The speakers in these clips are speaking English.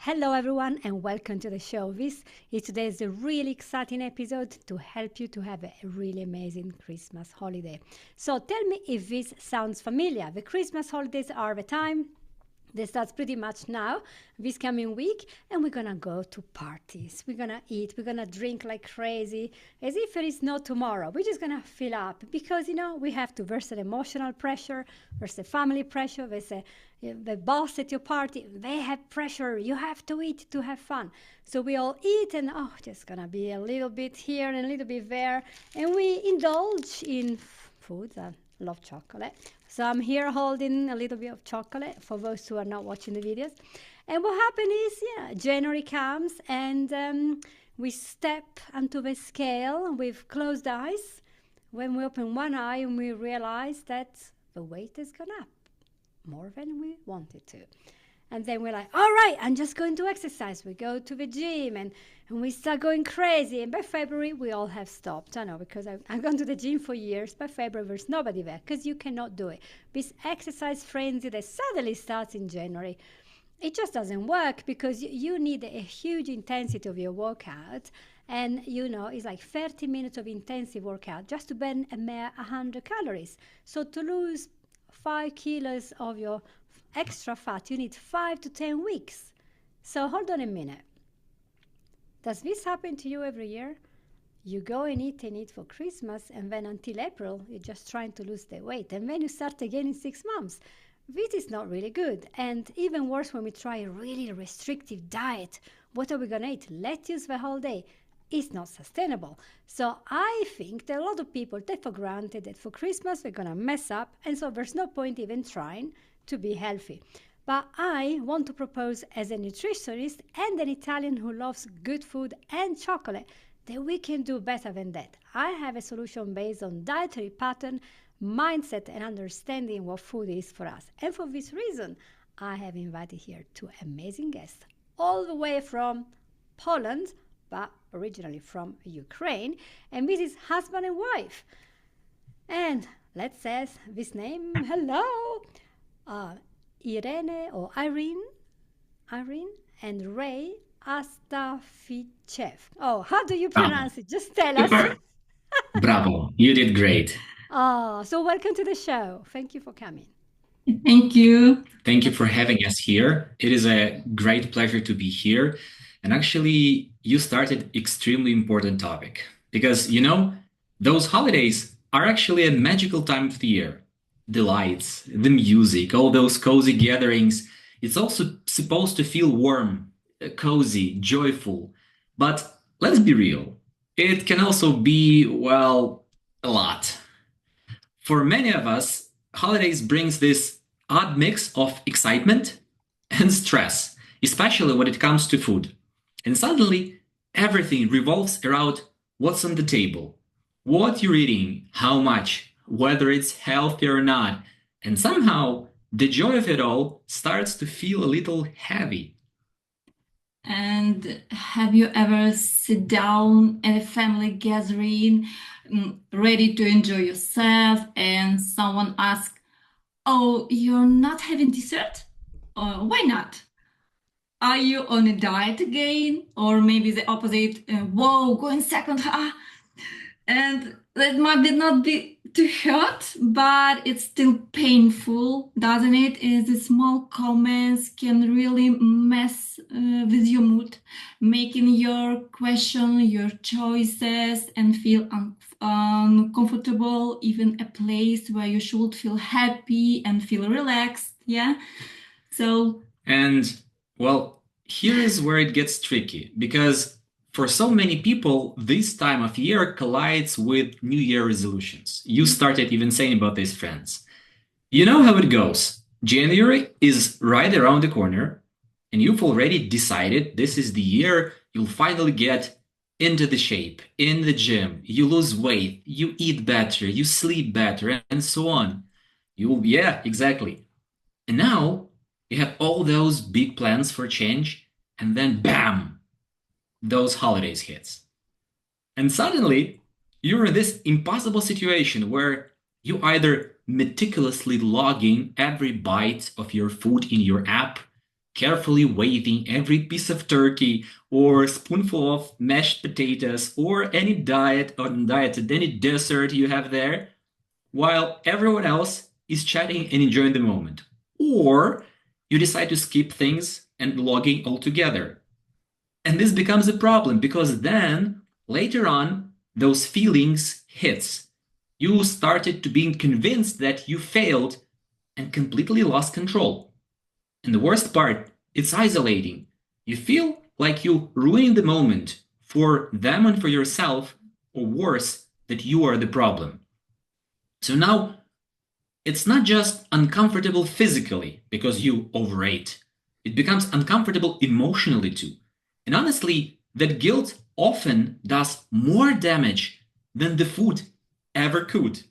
Hello, everyone, and welcome to the show. This is today's a really exciting episode to help you to have a really amazing Christmas holiday. So, tell me if this sounds familiar. The Christmas holidays are the time. They start pretty much now, this coming week, and we're gonna go to parties. We're gonna eat, we're gonna drink like crazy, as if there is no tomorrow. We're just gonna fill up because we have to. There's an emotional pressure, there's a family pressure, the boss at your party, they have pressure. You have to eat to have fun. So we all eat, and just gonna be a little bit here and a little bit there, and we indulge in foods. I love chocolate. So I'm here holding a little bit of chocolate for those who are not watching the videos. And what happened is, January comes and we step onto the scale with closed eyes. When we open one eye and we realize that the weight has gone up more than we wanted to. And then we're like, all right, I'm just going to exercise. We go to the gym and we start going crazy. And by February, we all have stopped. I know, because I've gone to the gym for years. By February, there's nobody there because you cannot do it. This exercise frenzy that suddenly starts in January, it just doesn't work because you need a huge intensity of your workout. And, it's like 30 minutes of intensive workout just to burn a mere 100 calories. So to lose 5 kilos of your extra fat, you need 5 to 10 weeks. So hold on a minute. Does this happen to you every year? You go and eat for Christmas, and then until April, you're just trying to lose the weight. And then you start again in 6 months. This is not really good. And even worse when we try a really restrictive diet. What are we going to eat? Lettuce the whole day. It's not sustainable. So I think that a lot of people take for granted that for Christmas they're going to mess up, and so there's no point even trying to be healthy. But I want to propose, as a nutritionist and an Italian who loves good food and chocolate, that we can do better than that. I have a solution based on dietary pattern, mindset, and understanding what food is for us. And for this reason, I have invited here two amazing guests, all the way from Poland, but originally from Ukraine. And this is husband and wife. And let's say this name. Hello. Irene or Irene and Ray Astafichev. Oh, how do you pronounce it? Just tell us. Super. Bravo. You did great. So welcome to the show. Thank you for coming. Thank you. Thank you for having us here. It is a great pleasure to be here. And actually, you started extremely important topic because, those holidays are actually a magical time of the year. The lights, the music, all those cozy gatherings. It's also supposed to feel warm, cozy, joyful. But let's be real. It can also be, well, a lot. For many of us, holidays brings this odd mix of excitement and stress, especially when it comes to food. And suddenly, everything revolves around what's on the table, what you're eating, how much, whether it's healthy or not. And somehow, the joy of it all starts to feel a little heavy. And have you ever sit down at a family gathering, ready to enjoy yourself, and someone asks, "Oh, you're not having dessert? Why not? Are you on a diet again?" Or maybe the opposite, "Whoa, going second, huh?" And that might not be too hurt, but it's still painful, doesn't it? The small comments can really mess with your mood, making you question your choices and feel uncomfortable, even a place where you should feel happy and feel relaxed. Yeah. And well, here is where it gets tricky because for so many people, this time of year collides with New Year resolutions. You started even saying about this, Franz. You know how it goes. January is right around the corner, and you've already decided this is the year you'll finally get into the shape, in the gym, you lose weight, you eat better, you sleep better, and so on. Yeah, exactly. And now you have all those big plans for change, and then bam! Those holidays hits. And suddenly, you're in this impossible situation where you either meticulously log in every bite of your food in your app, carefully weighing every piece of turkey or spoonful of mashed potatoes or any any dessert you have there, while everyone else is chatting and enjoying the moment. Or you decide to skip things and logging altogether. And this becomes a problem because then later on, those feelings hits. You started to being convinced that you failed and completely lost control. And the worst part, it's isolating. You feel like you ruined the moment for them and for yourself, or worse, that you are the problem. So now it's not just uncomfortable physically because you overate, it becomes uncomfortable emotionally too. And honestly, that guilt often does more damage than the food ever could.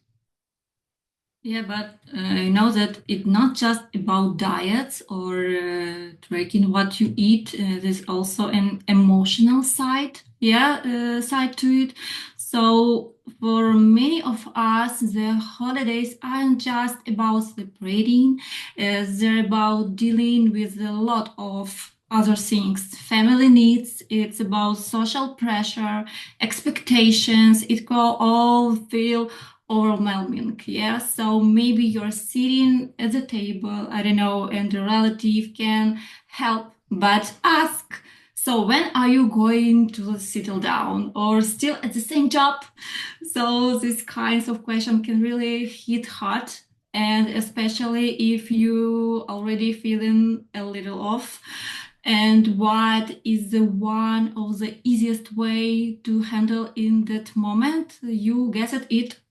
Yeah, but you know that it's not just about diets or tracking what you eat. There's also an emotional side, side to it. So for many of us, the holidays aren't just about celebrating. They're about dealing with a lot of other things, family needs. It's about social pressure, expectations. It can all feel overwhelming. Yeah, so maybe you're sitting at the table, I don't know, and a relative can help but ask, so when are you going to settle down, or still at the same job? So these kinds of questions can really hit hard, and especially if you already feeling a little off. And what is the one of the easiest way to handle in that moment? You guessed it,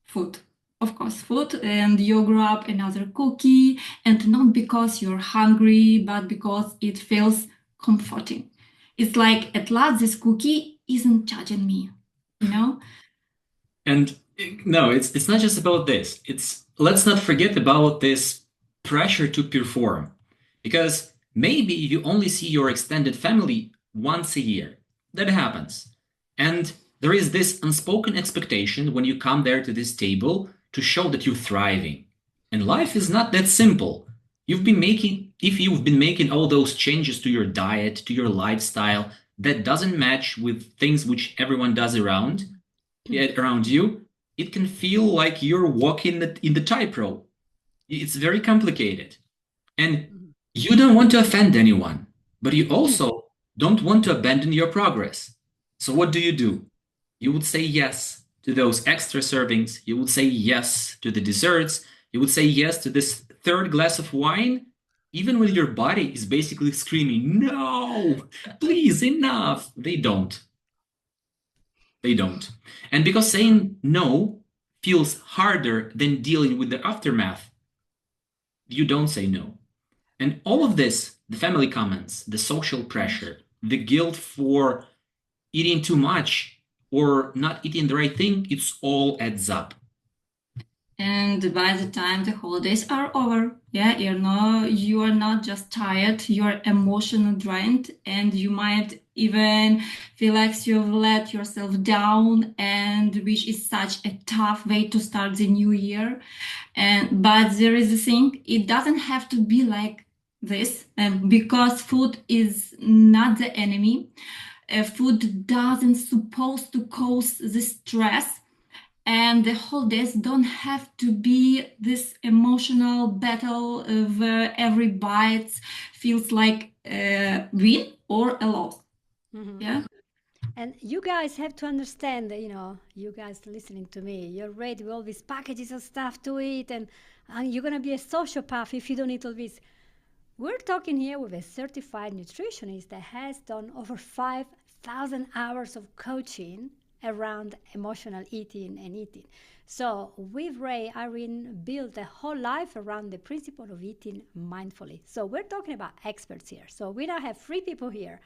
food. Of course, food, and you grab another cookie, and not because you're hungry, but because it feels comforting. It's like, at last, this cookie isn't judging me, you know? And no, it's not just about this. It's let's not forget about this pressure to perform. Because maybe you only see your extended family once a year. That happens. And there is this unspoken expectation when you come there to this table to show that you're thriving. And life is not that simple. If you've been making all those changes to your diet, to your lifestyle, that doesn't match with things which everyone does around you, it can feel like you're walking in the tightrope. It's very complicated. And you don't want to offend anyone, but you also don't want to abandon your progress. So what do? You would say yes to those extra servings. You would say yes to the desserts. You would say yes to this third glass of wine, even when your body is basically screaming, no, please, enough. They don't. They don't. And because saying no feels harder than dealing with the aftermath, you don't say no. And all of this, the family comments, the social pressure, the guilt for eating too much or not eating the right thing, it's all adds up. And by the time the holidays are over, yeah, you are not just tired, you are emotionally drained, and you might even feel like you've let yourself down, and which is such a tough way to start the new year. But there is a thing, it doesn't have to be like this, because food is not the enemy. Food doesn't supposed to cause the stress, and the holidays don't have to be this emotional battle where every bite feels like a win or a loss. Mhm. Yeah. And you guys have to understand that, you guys listening to me, you're ready with all these packages of stuff to eat, and you're going to be a sociopath if you don't eat all this. We're talking here with a certified nutritionist that has done over 5,000 hours of coaching around emotional eating and eating. So, with Ray, Irene built a whole life around the principle of eating mindfully. So, we're talking about experts here. So, we now have three people here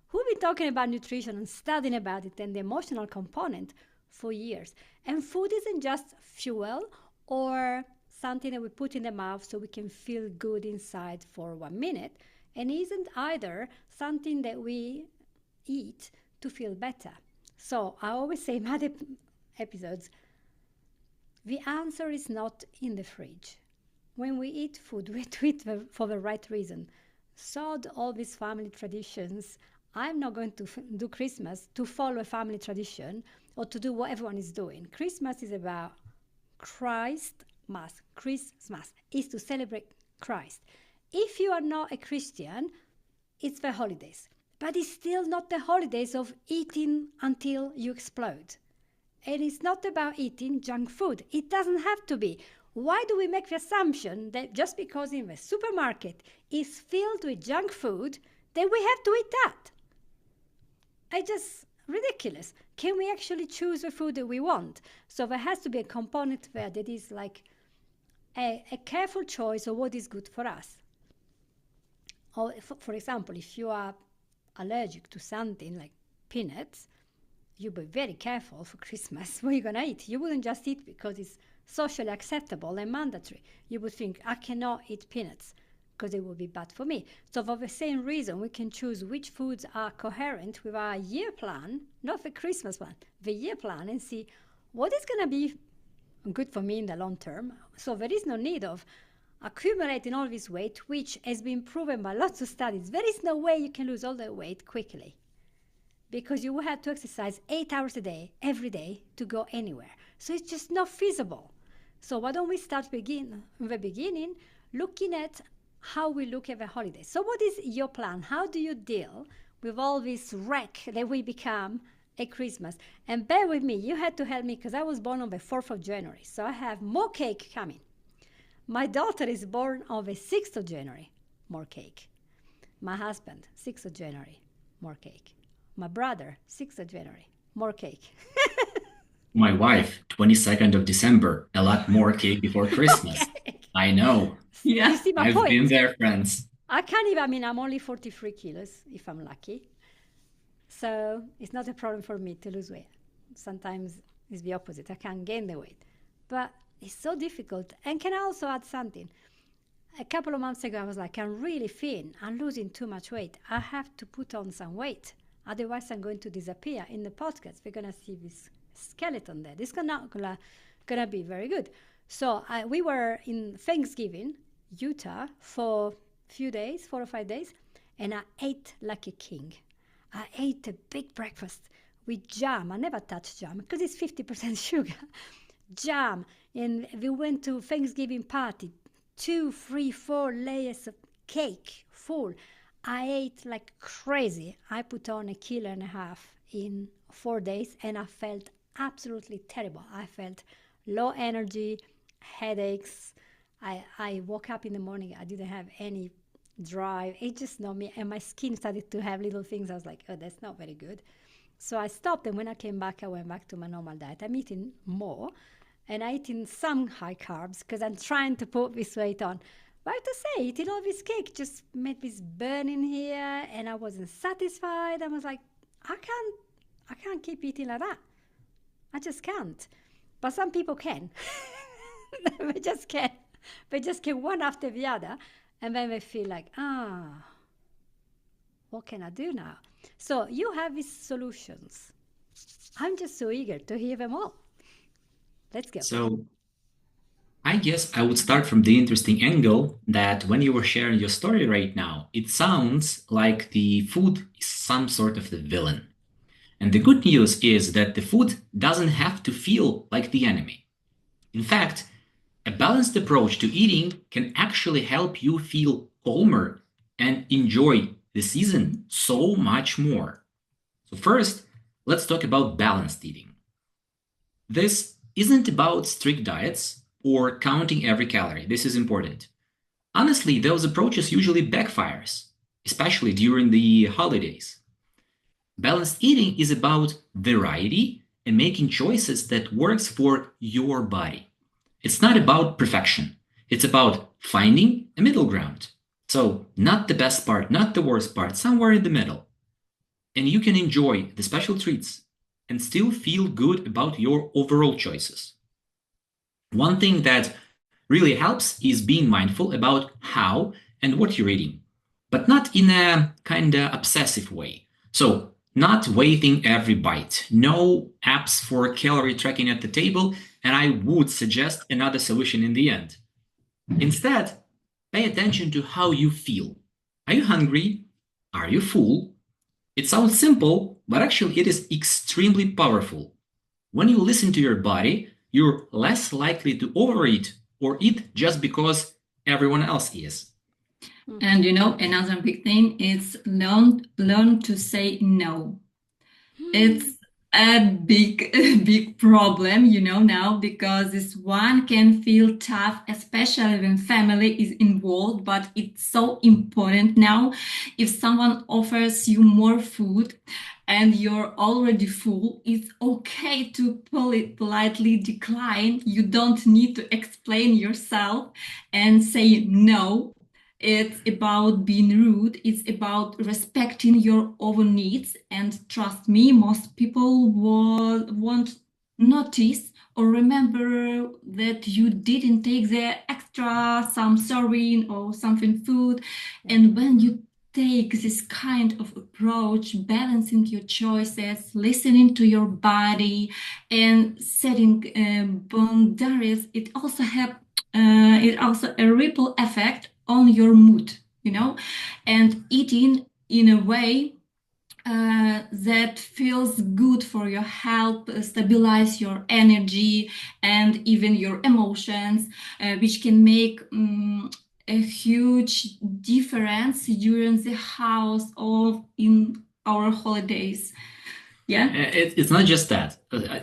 who've been talking about nutrition and studying about it and the emotional component for years. And food isn't just fuel or something that we put in the mouth so we can feel good inside for 1 minute, and isn't either something that we eat to feel better. So I always say in my episodes, the answer is not in the fridge. When we eat food, we do it for the right reason. sod all these family traditions. I'm not going to do Christmas to follow a family tradition or to do what everyone is doing. Christmas is about Christmas. Christmas is to celebrate Christ. If you are not a Christian, it's the holidays. But it's still not the holidays of eating until you explode. And it's not about eating junk food. It doesn't have to be. Why do we make the assumption that just because in the supermarket is filled with junk food, then we have to eat that? It's just ridiculous. Can we actually choose the food that we want? So there has to be a component there that is like a careful choice of what is good for us. Or for example, if you are allergic to something like peanuts, you be very careful for Christmas what you're going to eat. You wouldn't just eat because it's socially acceptable and mandatory. You would think, I cannot eat peanuts because it will be bad for me. So for the same reason, we can choose which foods are coherent with our year plan, not the Christmas one, the year plan, and see what is going to be good for me in the long term. So there is no need of accumulating all this weight, which has been proven by lots of studies. There is no way you can lose all that weight quickly, because you will have to exercise 8 hours a day, every day, to go anywhere. So it's just not feasible. So why don't we start in the beginning, looking at how we look at the holidays. So what is your plan? How do you deal with all this wreck that we become at Christmas? And bear with me, you had to help me because I was born on the 4th of January. So I have more cake coming. My daughter is born on the 6th of January, more cake. My husband, 6th of January, more cake. My brother, 6th of January, more cake. My wife, 22nd of December, a lot more cake before Christmas. Okay. I know. Yeah. You see my I've point? been there, friends. I can't even, I'm only 43 kilos if I'm lucky. So it's not a problem for me to lose weight. Sometimes it's the opposite. I can't gain the weight. But it's so difficult. And can I also add something? A couple of months ago, I was like, I'm really thin. I'm losing too much weight. I have to put on some weight. Otherwise, I'm going to disappear. In the podcast, we're going to see this skeleton there. This is not gonna be very good. So we were in Thanksgiving, Utah, for a few days, 4 or 5 days, and I ate like a king. I ate a big breakfast with jam. I never touch jam because it's 50% sugar. Jam. And we went to Thanksgiving party, 2, 3, 4 layers of cake full. I ate like crazy. I put on 1.5 kilos in 4 days, and I felt absolutely terrible. I felt low energy, headaches. I woke up in the morning. I didn't have any drive. It just not me. And my skin started to have little things. I was like, oh, that's not very good. So I stopped. And when I came back, I went back to my normal diet. I'm eating more. And I'm eating some high carbs because I'm trying to put this weight on. But I have to say, eating all this cake just made this burning here. And I wasn't satisfied. I was like, I can't keep eating like that. I just can't. But some people can. They just can. They just can one after the other. And then they feel like, what can I do now? So you have these solutions. I'm just so eager to hear them all. Let's go. So I guess I would start from the interesting angle that when you were sharing your story right now, it sounds like the food is some sort of the villain. And the good news is that the food doesn't have to feel like the enemy. In fact, a balanced approach to eating can actually help you feel calmer and enjoy the season so much more. So first, let's talk about balanced eating. This isn't about strict diets or counting every calorie. This is important. Honestly, those approaches usually backfires, especially during the holidays. Balanced eating is about variety and making choices that works for your body. It's not about perfection. It's about finding a middle ground. So not the best part, not the worst part, somewhere in the middle. And you can enjoy the special treats and still feel good about your overall choices. One thing that really helps is being mindful about how and what you're eating, but not in a kind of obsessive way. So not weighing every bite, no apps for calorie tracking at the table, and I would suggest another solution in the end. Instead, pay attention to how you feel. Are you hungry? Are you full? It sounds simple, but actually it is extremely powerful. When you listen to your body, you're less likely to overeat or eat just because everyone else is. And another big thing is learn to say no. It's a big problem, now, because this one can feel tough, especially when family is involved, but it's so important now. If someone offers you more food and you're already full, it's okay to politely decline. You don't need to explain yourself and say no. It's about being rude. It's about respecting your own needs. And trust me, most people won't notice or remember that you didn't take the extra, some serving or something food. And when you take this kind of approach, balancing your choices, listening to your body, and setting boundaries, it also a ripple effect on your mood, and eating in a way that feels good for your health, stabilize your energy and even your emotions, which can make a huge difference during the house or in our holidays. Yeah. It's not just that.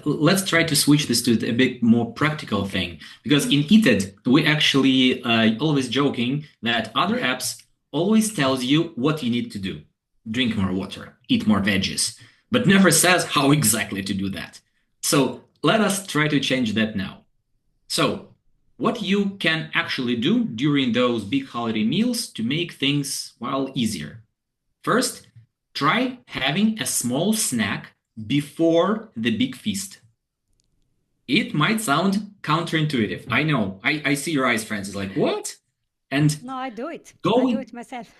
Let's try to switch this to a bit more practical thing. Because in Eat It, we actually always joking that other apps always tells you what you need to do. Drink more water, eat more veggies, but never says how exactly to do that. So let us try to change that now. So what you can actually do during those big holiday meals to make things, well, easier. First, try having a small snack before the big feast. It might sound counterintuitive. I know. I see your eyes, Francis, like, what? And No, I do it. I do going, it myself.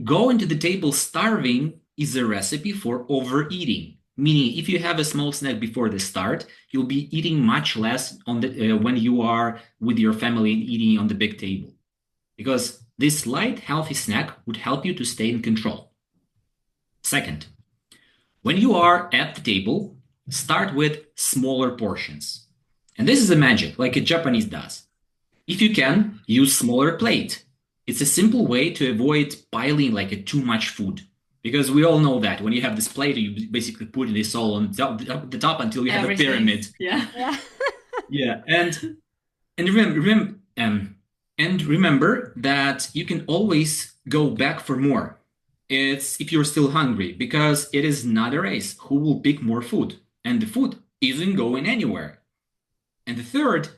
going to the table starving is a recipe for overeating. Meaning, if you have a small snack before the start, you'll be eating much less on the when you are with your family and eating on the big table. Because this light, healthy snack would help you to stay in control. Second, when you are at the table, start with smaller portions. And this is a magic, like a Japanese does. If you can, use smaller plate. It's a simple way to avoid piling like a too much food. Because we all know that when you have this plate, you basically put this all on the top until you have a pyramid. Yeah. Yeah. Yeah, and remember that you can always go back for more. It's if you're still hungry, because it is not a race who will pick more food, and the food isn't going anywhere. And the third,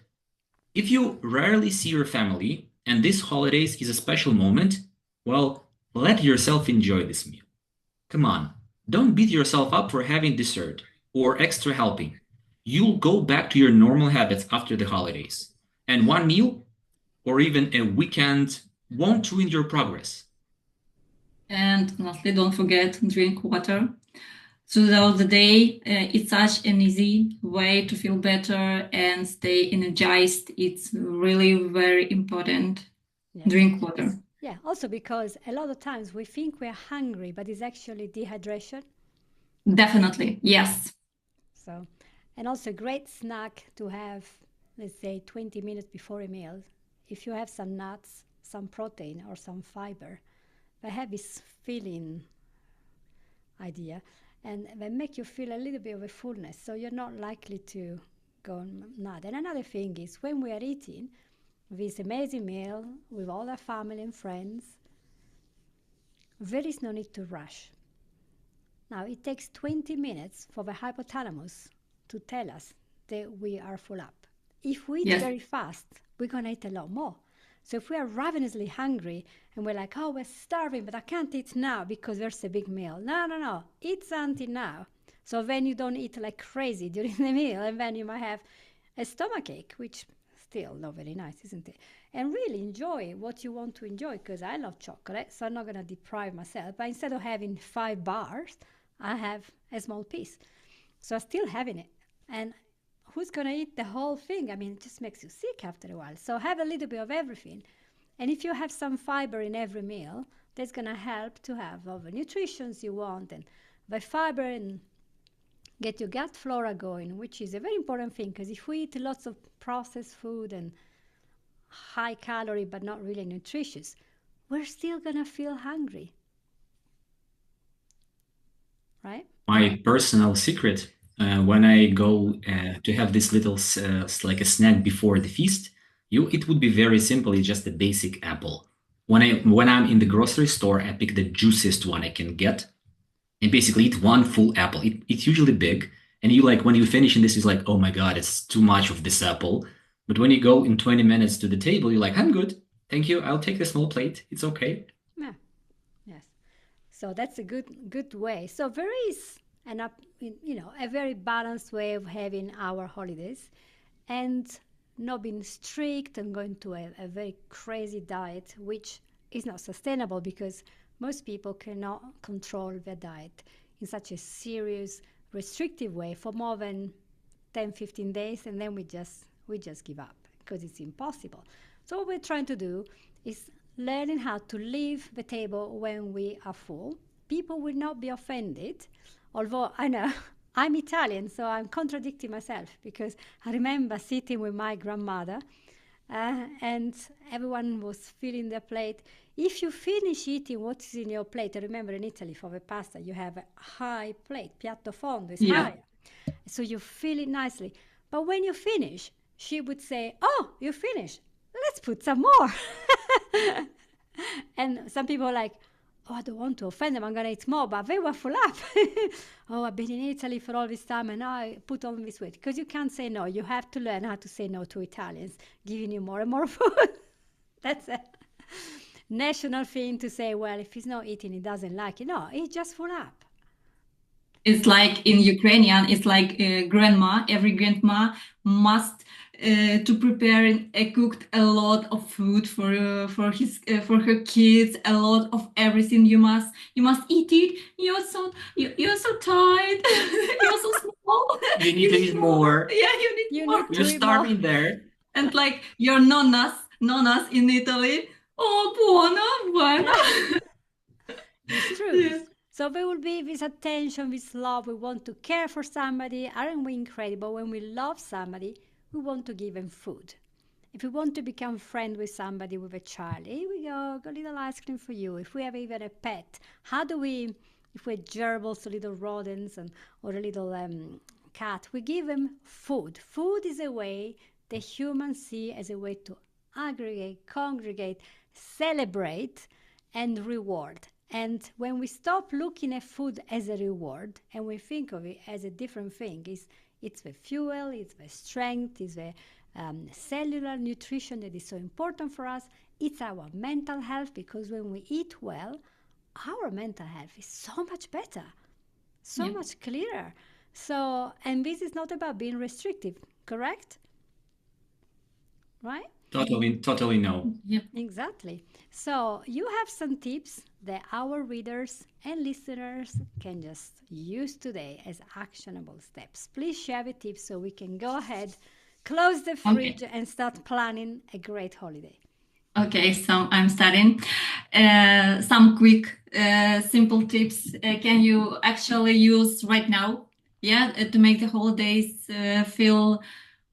if you rarely see your family and this holidays is a special moment, well, let yourself enjoy this meal. Come on, don't beat yourself up for having dessert or extra helping. You'll go back to your normal habits after the holidays. And one meal or even a weekend won't ruin your progress. And lastly, don't forget, drink water throughout the day. It's such an easy way to feel better and stay energized. It's really very important. Yeah. Drink water. Yeah, also because a lot of times we think we're hungry, but it's actually dehydration. Definitely, yes. So, and also a great snack to have, let's say, 20 minutes before a meal. If you have some nuts, some protein, or some fiber, they have this filling idea, and they make you feel a little bit of a fullness, so you're not likely to go mad. And another thing is when we are eating this amazing meal with all our family and friends, there is no need to rush. Now, it takes 20 minutes for the hypothalamus to tell us that we are full up. If we eat Yes. very fast, we're going to eat a lot more. So if we are ravenously hungry and we're like, oh, we're starving, but I can't eat now because there's a big meal. No. Eat something now. So then you don't eat like crazy during the meal, and then you might have a stomachache, which still not very nice, isn't it? And really enjoy what you want to enjoy, because I love chocolate, so I'm not going to deprive myself. But instead of having 5 bars, I have a small piece. So I'm still having it. And who's going to eat the whole thing? I mean, it just makes you sick after a while. So have a little bit of everything. And if you have some fiber in every meal, that's going to help to have all the nutrition you want and the fiber and get your gut flora going, which is a very important thing because if we eat lots of processed food and high calorie but not really nutritious, we're still going to feel hungry. Right? My personal secret, when I go to have this little like a snack before the feast, it would be very simple. It's just a basic apple. When I'm in the grocery store, I pick the juiciest one I can get, and basically eat one full apple. It's usually big, and you like when you finish in this, it's like, oh my god, it's too much of this apple. But when you go in 20 minutes to the table, you're like, I'm good, thank you. I'll take the small plate. It's okay. Yeah. Yes. So that's a good way. So there is a very balanced way of having our holidays, and not being strict and going to a very crazy diet, which is not sustainable because most people cannot control their diet in such a serious, restrictive way for more than 10, 15 days, and then we just give up because it's impossible. So what we're trying to do is learning how to leave the table when we are full. People will not be offended, although I know I'm Italian, so I'm contradicting myself because I remember sitting with my grandmother and everyone was filling their plate. If you finish eating what is in your plate, I remember in Italy for the pasta, you have a high plate, piatto fondo is higher. So you fill it nicely. But when you finish, she would say, oh, you finished. Let's put some more. And some people are like, oh, I don't want to offend them, I'm going to eat more, but they were full up. Oh, I've been in Italy for all this time and now I put on this weight. Because you can't say no. You have to learn how to say no to Italians, giving you more and more food. That's a national thing to say, well, if he's not eating, he doesn't like it. No, he's just full up. It's like in Ukrainian, it's like grandma, every grandma must to prepare cooked a lot of food for her kids, a lot of everything. You must eat it. You're so tired. You're so small. You need to eat more. Yeah, you need more. You're starving there. And like your nonnas in Italy. Oh, buona. It's true. Yeah. So there will be this attention, this love. We want to care for somebody. Aren't we incredible? When we love somebody, we want to give them food. If we want to become friends with somebody, with a child, here we go, got a little ice cream for you. If we have even a pet, how do we, if we're gerbils, or little rodents, or a little cat, we give them food. Food is a way the humans see as a way to aggregate, congregate, celebrate, and reward. And when we stop looking at food as a reward and we think of it as a different thing, it's the fuel, it's the strength, it's the cellular nutrition that is so important for us. It's our mental health, because when we eat well, our mental health is so much better, so much clearer. So, and this is not about being restrictive, correct? Right? Totally no. Yep. Exactly. So you have some tips that our readers and listeners can just use today as actionable steps. Please share the tips so we can go ahead, close the fridge, and start planning a great holiday. Okay, so I'm starting. Some quick, simple tips can you actually use right now? Yeah, to make the holidays feel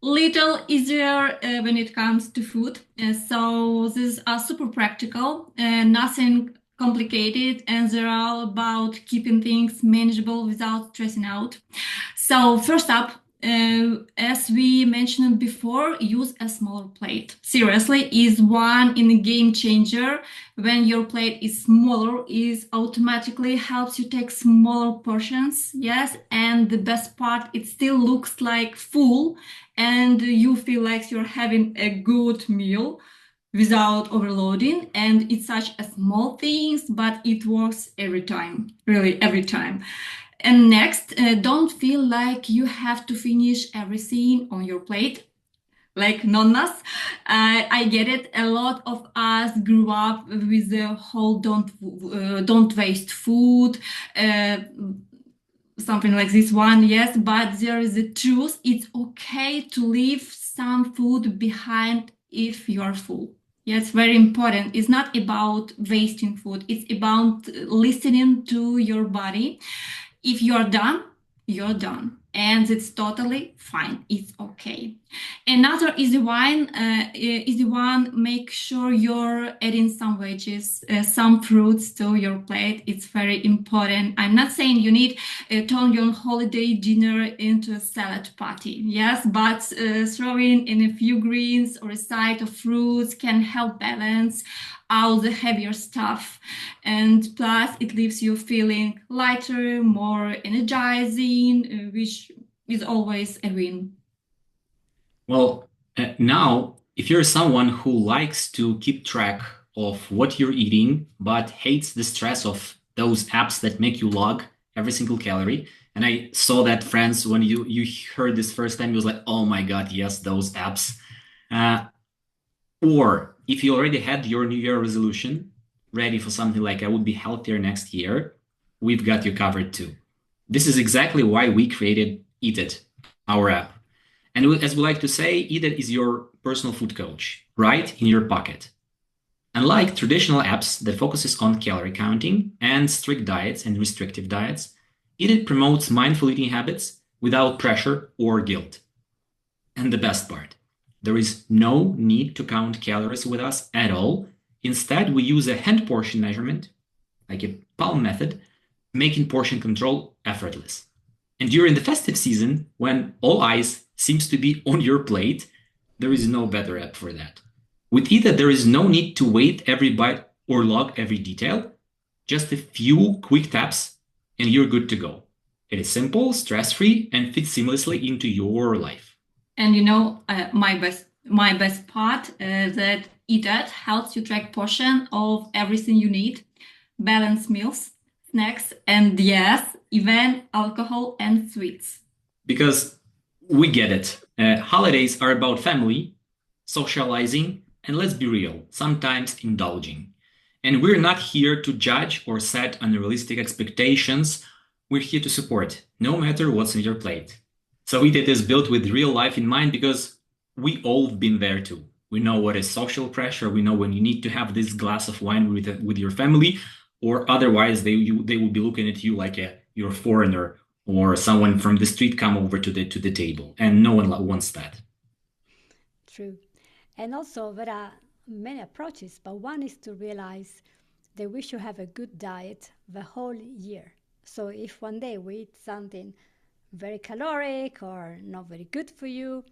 little easier when it comes to food. So these are super practical, nothing complicated, and they're all about keeping things manageable without stressing out. So first up, as we mentioned before, use a smaller plate. Seriously, is one in a game changer. When your plate is smaller, it automatically helps you take smaller portions. Yes, and the best part, it still looks like full, and you feel like you're having a good meal without overloading. And it's such a small thing, but it works every time, really every time. And next, don't feel like you have to finish everything on your plate. Like nonnas, I get it. A lot of us grew up with the whole don't waste food, something like this one. Yes, but there is a truth. It's okay to leave some food behind if you are full. Yeah, it's very important. It's not about wasting food. It's about listening to your body. If you're done, you're done. And it's totally fine. It's okay. Another is the one, make sure you're adding some veggies, some fruits to your plate. It's very important. I'm not saying you need turn your holiday dinner into a salad party. Yes, but throwing in a few greens or a side of fruits can help balance out the heavier stuff. And plus, it leaves you feeling lighter, more energizing, which is always a win. Well, now, if you're someone who likes to keep track of what you're eating, but hates the stress of those apps that make you log every single calorie, and I saw that, Franz, when you heard this first time, you was like, oh my God, yes, those apps. Uh, or if you already had your New Year resolution ready for something like I would be healthier next year, we've got you covered too. This is exactly why we created Eat It, our app. And as we like to say, Eat It is your personal food coach, right in your pocket. Unlike traditional apps that focuses on calorie counting and strict diets and restrictive diets, Eat It promotes mindful eating habits without pressure or guilt. And the best part, there is no need to count calories with us at all. Instead, we use a hand portion measurement, like a palm method, making portion control effortless. And during the festive season, when all eyes seems to be on your plate, there is no better app for that. With Eat It, there is no need to wait every bite or log every detail. Just a few quick taps and you're good to go. It is simple, stress-free, and fits seamlessly into your life. And my best part that Eat It helps you track portion of everything you need, balance meals, snacks, and yes, even alcohol and sweets. Because we get it. Holidays are about family, socializing, and let's be real, sometimes indulging. And we're not here to judge or set unrealistic expectations. We're here to support, no matter what's on your plate. So Eat It is built with real life in mind because we all been there too. We know what is social pressure. We know when you need to have this glass of wine with your family, or otherwise they will be looking at you like you're a foreigner or someone from the street come over to the table, and no one wants that. True. And also, there are many approaches, but one is to realize that we should have a good diet the whole year. So, if one day we eat something very caloric or not very good for you,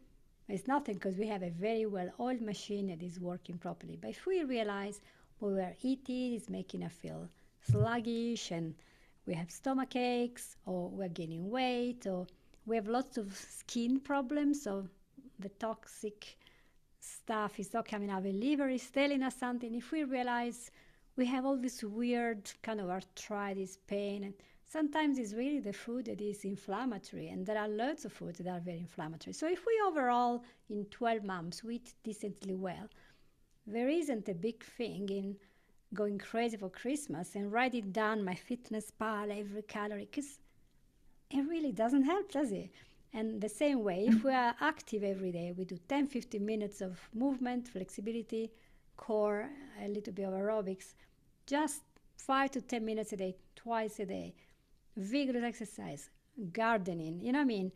it's nothing because we have a very well oiled machine that is working properly. But if we realize what we are eating is making us feel sluggish and we have stomach aches or we're gaining weight or we have lots of skin problems, so the toxic stuff is not coming out, the liver is telling us something. If we realize we have all this weird kind of arthritis, pain, and sometimes it's really the food that is inflammatory, and there are loads of foods that are very inflammatory. So if we overall, in 12 months, we eat decently well, there isn't a big thing in going crazy for Christmas and writing down my fitness pal every calorie, because it really doesn't help, does it? And the same way, if we are active every day, we do 10-15 minutes of movement, flexibility, core, a little bit of aerobics, just 5 to 10 minutes a day, twice a day, vigorous exercise, gardening, you know what I mean?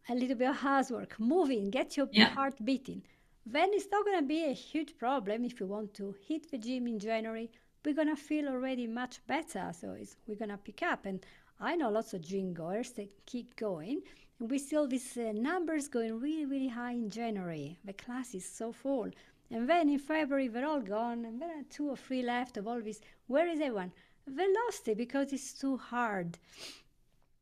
A little bit of housework, moving, get your Yeah. heart beating. Then it's not going to be a huge problem if you want to hit the gym in January. We're going to feel already much better. So we're going to pick up. And I know lots of gym goers that keep going. And we see these numbers going really, really high in January. The class is so full. And then in February, they're all gone. And there are 2 or 3 left of all this. Where is everyone? They lost it because it's too hard.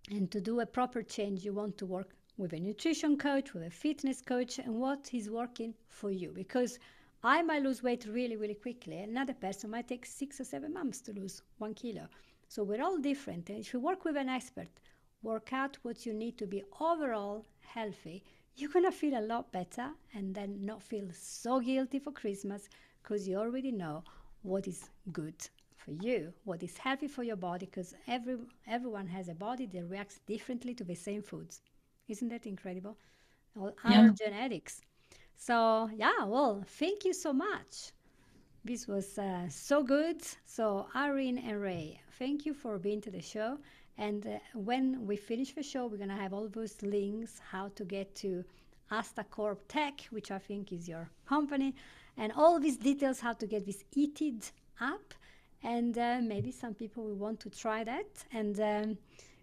And to do a proper change, you want to work with a nutrition coach, with a fitness coach, and what is working for you. Because I might lose weight really, really quickly. Another person might take 6 or 7 months to lose 1 kilo. So we're all different. And if you work with an expert, work out what you need to be overall healthy, you're going to feel a lot better and then not feel so guilty for Christmas because you already know what is good for you, what is healthy for your body, because everyone has a body that reacts differently to the same foods. Isn't that incredible? All our Yeah. genetics. So, yeah, well, thank you so much. This was so good. So, Irene and Ray, thank you for being to the show. And when we finish the show, we're going to have all those links how to get to Astacorp Tech, which I think is your company, and all these details how to get this EATed app. And maybe some people will want to try that. And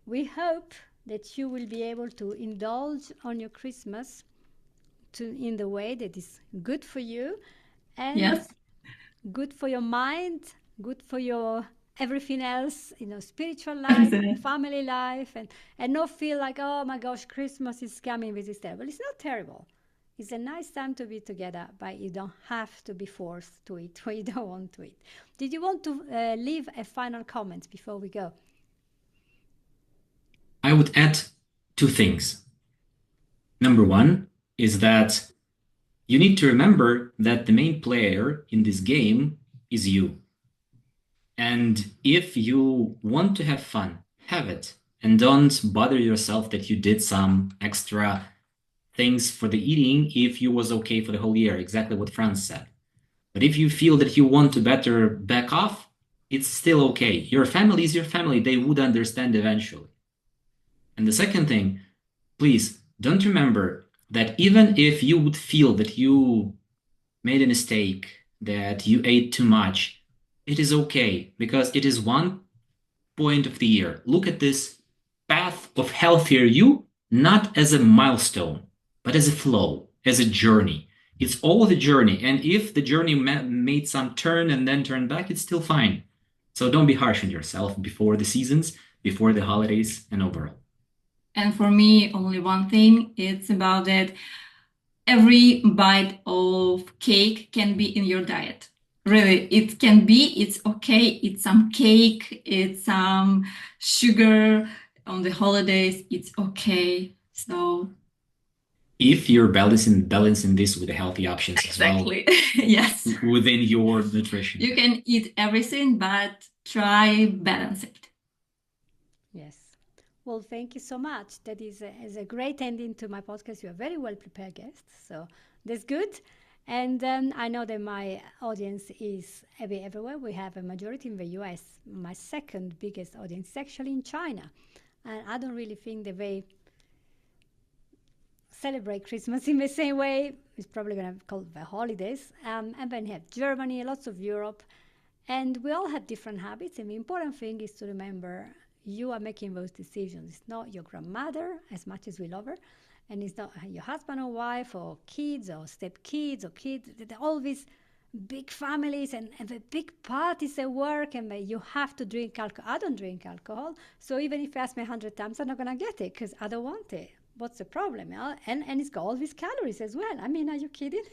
we hope that you will be able to indulge on your Christmas in the way that is good for you and Yes, good for your mind, good for your everything else, spiritual life, everything. family life, and not feel like, oh my gosh, Christmas is coming, this is terrible. It's not terrible. It's a nice time to be together, but you don't have to be forced to eat when you don't want to eat. Did you want to leave a final comment before we go? I would add two things. Number one is that you need to remember that the main player in this game is you. And if you want to have fun, have it. And don't bother yourself that you did some extra things for the eating if you was okay for the whole year, exactly what Franz said. But if you feel that you want to better back off, it's still okay. Your family is your family. They would understand eventually. And the second thing, please don't remember that even if you would feel that you made a mistake, that you ate too much, it is okay because it is one point of the year. Look at this path of healthier you, not as a milestone, but as a flow, as a journey. It's all the journey. And if the journey made some turn and then turn back, it's still fine. So don't be harsh on yourself before the seasons, before the holidays, and overall. And for me, only one thing, it's about that every bite of cake can be in your diet. Really, it can be, it's okay. It's some cake, it's some sugar on the holidays, it's okay. So If you're balancing this with the healthy options as well exactly, yes. within your nutrition. You can eat everything, but try balance it. Yes. Well, thank you so much. That is a great ending to my podcast. You are very well prepared guest, so that's good. And I know that my audience is a bit everywhere. We have a majority in the US. My second biggest audience is actually in China. And I don't really think that they celebrate Christmas in the same way. It's probably going to call it the holidays. And then you have Germany, lots of Europe. And we all have different habits. And the important thing is to remember you are making those decisions. It's not your grandmother, as much as we love her, and it's not your husband or wife or kids or stepkids or kids. All these big families and the big parties at work, and you have to drink alcohol. I don't drink alcohol, so even if you ask me 100 times, I'm not going to get it because I don't want it. What's the problem? And it's got all these calories as well. I mean, are you kidding?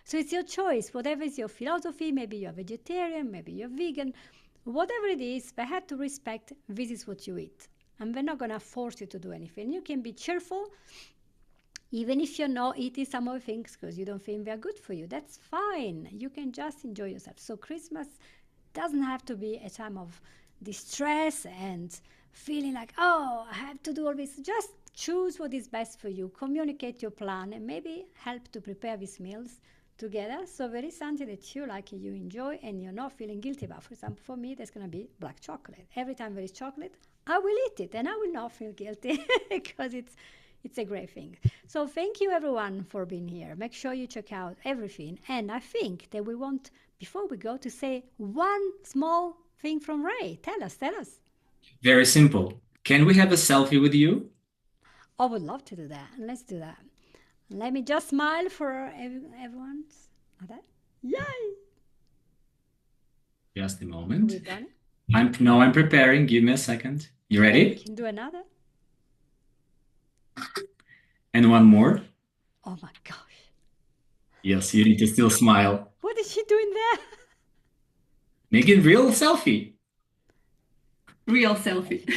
So it's your choice. Whatever is your philosophy, maybe you're vegetarian, maybe you're vegan. Whatever it is, they have to respect this is what you eat. And we're not going to force you to do anything. You can be cheerful, even if you're not eating some other things because you don't think they're good for you. That's fine. You can just enjoy yourself. So Christmas doesn't have to be a time of distress and feeling like, oh, I have to do all this. Just choose what is best for you. Communicate your plan and maybe help to prepare these meals together, so there is something that you like, you enjoy, and you're not feeling guilty about. For example, for me, there's going to be black chocolate. Every time there is chocolate, I will eat it, and I will not feel guilty because it's a great thing. So thank you, everyone, for being here. Make sure you check out everything. And I think that we want, before we go, to say one small thing from Ray. Tell us. Very simple. Can we have a selfie with you? I would love to do that. Let's do that. Let me just smile for everyone. Okay. Yay! Just a moment. We've done it. I'm preparing. Give me a second. You We ready? can do another. And one more. Oh my gosh. Yes, you need to still smile. What is she doing there? Make it real selfie Real selfie.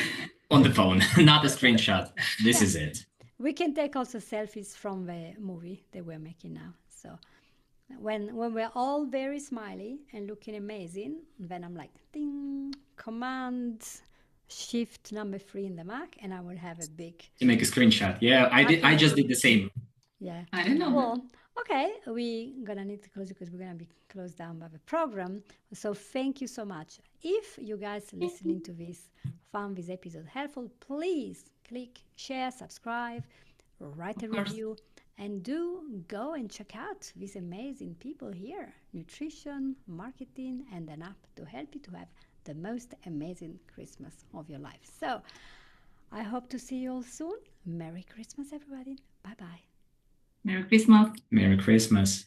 on the phone, not a screenshot. This is it. We can take also selfies from the movie that we're making now. So when we're all very smiley and looking amazing, then I'm like, ding, command, shift number 3 in the Mac, and I will have a big... To make a screenshot. Yeah, I just did the same. Yeah. I don't know. Well, Okay, we're gonna need to close because we're gonna be closed down by the program. So thank you so much. If you guys listening to this found this episode helpful, please click share, subscribe, write a Of course. review, and do go and check out these amazing people here: nutrition, marketing, and an app to help you to have the most amazing Christmas of your life. So I hope to see you all soon. Merry Christmas, everybody. Bye bye. Merry Christmas. Merry Christmas.